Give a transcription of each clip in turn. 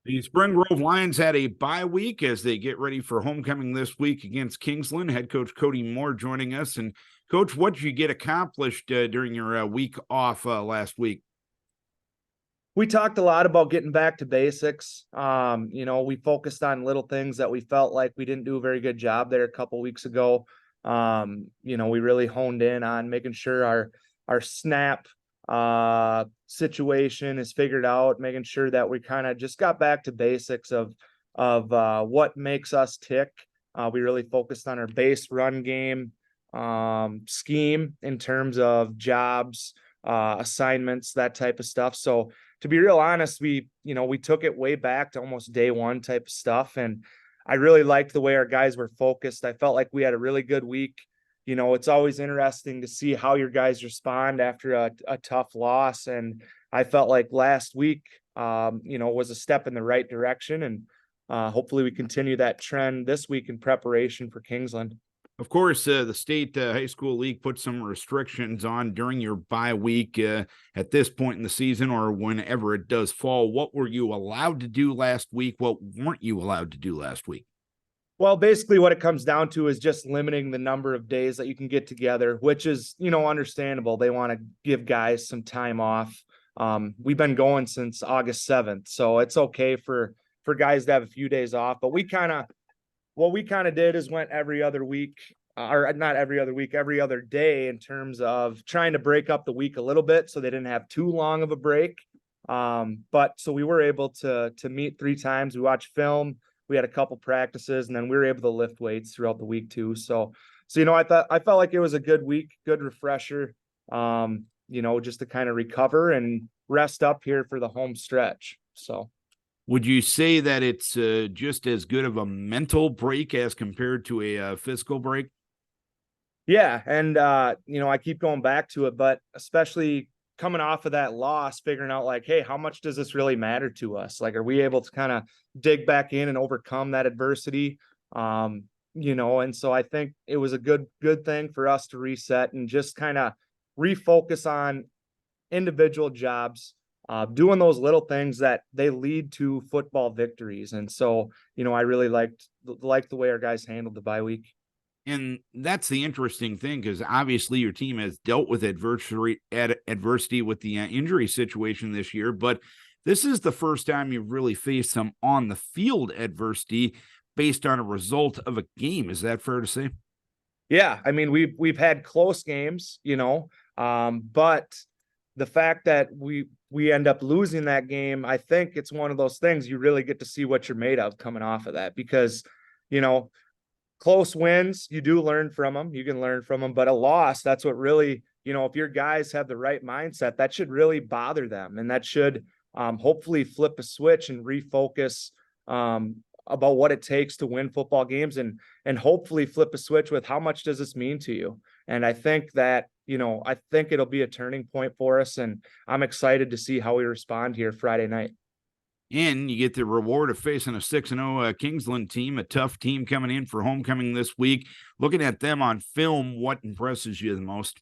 The Spring Grove Lions had a bye week as they get ready for homecoming this week against Kingsland. Head coach Kody Moore joining us. And coach, what did you get accomplished during your week off last week? We talked a lot about getting back to basics. We focused on little things that we felt like we didn't do a very good job there a couple weeks ago. We really honed in on making sure our snap situation is figured out, making sure that we kind of just got back to basics of what makes us tick. We really focused on our base run game scheme in terms of jobs, assignments, that type of stuff. So to be real honest, we took it way back to almost day one type of stuff. And I really liked the way our guys were focused. I felt like we had a really good week. It's always interesting to see how your guys respond after a tough loss. And I felt like last week, was a step in the right direction. And hopefully we continue that trend this week in preparation for Kingsland. Of course, the state high school league put some restrictions on during your bye week at this point in the season or whenever it does fall. What were you allowed to do last week? What weren't you allowed to do last week? Well, basically what it comes down to is just limiting the number of days that you can get together, which is, understandable. They want to give guys some time off. We've been going since August 7th, so it's okay for guys to have a few days off, but what we kind of did is went every other week, or not every other week, every other day in terms of trying to break up the week a little bit so they didn't have too long of a break. But so we were able to meet 3 times. We watched film, we had a couple practices, and then we were able to lift weights throughout the week too. So I felt like it was a good week, good refresher, just to kind of recover and rest up here for the home stretch. So would you say that it's just as good of a mental break as compared to a physical break? Yeah. And, I keep going back to it, but especially coming off of that loss, figuring out like, hey, how much does this really matter to us? Like, are we able to kind of dig back in and overcome that adversity? And so I think it was a good thing for us to reset and just kind of refocus on individual jobs, doing those little things that they lead to football victories. And so, I really liked the way our guys handled the bye week. And that's the interesting thing, because obviously your team has dealt with adversity with the injury situation this year, but this is the first time you've really faced some on the field adversity based on a result of a game. Is that fair to say? Yeah, I mean we've had close games, but the fact that we end up losing that game, I think it's one of those things you really get to see what you're made of coming off of that, because close wins, you do learn from them. You can learn from them, but a loss, that's what really, if your guys have the right mindset, that should really bother them. And that should hopefully flip a switch and refocus about what it takes to win football games, and hopefully flip a switch with how much does this mean to you? And I think that, I think it'll be a turning point for us. And I'm excited to see how we respond here Friday night. And you get the reward of facing a 6-0 Kingsland team, a tough team coming in for homecoming this week. Looking at them on film, what impresses you the most?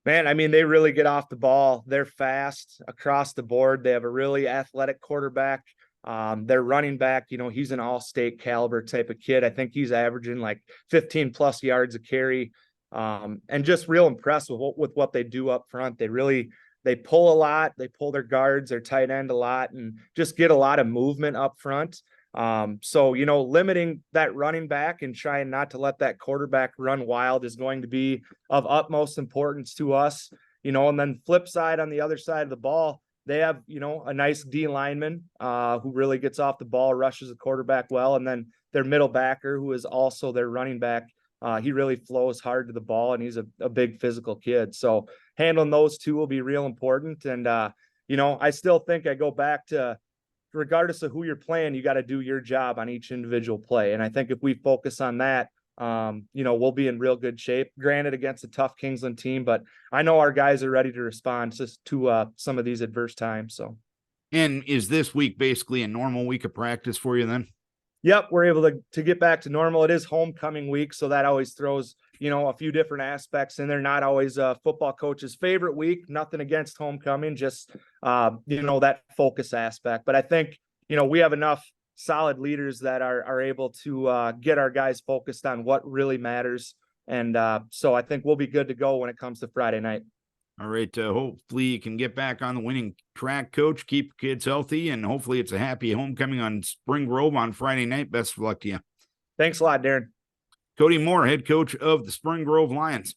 Man, I mean, they really get off the ball. They're fast across the board. They have a really athletic quarterback. Their running back, he's an all-state caliber type of kid. I think he's averaging like 15 plus yards a carry. And just real impressed with what they do up front. They pull a lot. They pull their guards, their tight end a lot, and just get a lot of movement up front. So, limiting that running back and trying not to let that quarterback run wild is going to be of utmost importance to us, and then flip side, on the other side of the ball, they have, a nice D lineman who really gets off the ball, rushes the quarterback well. And then their middle backer, who is also their running back, he really flows hard to the ball, and he's a big physical kid. So handling those two will be real important. And, I still think I go back to, regardless of who you're playing, you got to do your job on each individual play. And I think if we focus on that, we'll be in real good shape. Granted, against a tough Kingsland team, but I know our guys are ready to respond to some of these adverse times. So, and is this week basically a normal week of practice for you then? Yep, we're able to get back to normal. It is homecoming week, so that always throws, a few different aspects in there. Not always a football coach's favorite week. Nothing against homecoming, just that focus aspect. But I think, we have enough solid leaders that are able to get our guys focused on what really matters. And so I think we'll be good to go when it comes to Friday night. All right. Hopefully you can get back on the winning track, Coach. Keep kids healthy, and hopefully it's a happy homecoming on Spring Grove on Friday night. Best of luck to you. Thanks a lot, Darren. Kody Moore, head coach of the Spring Grove Lions.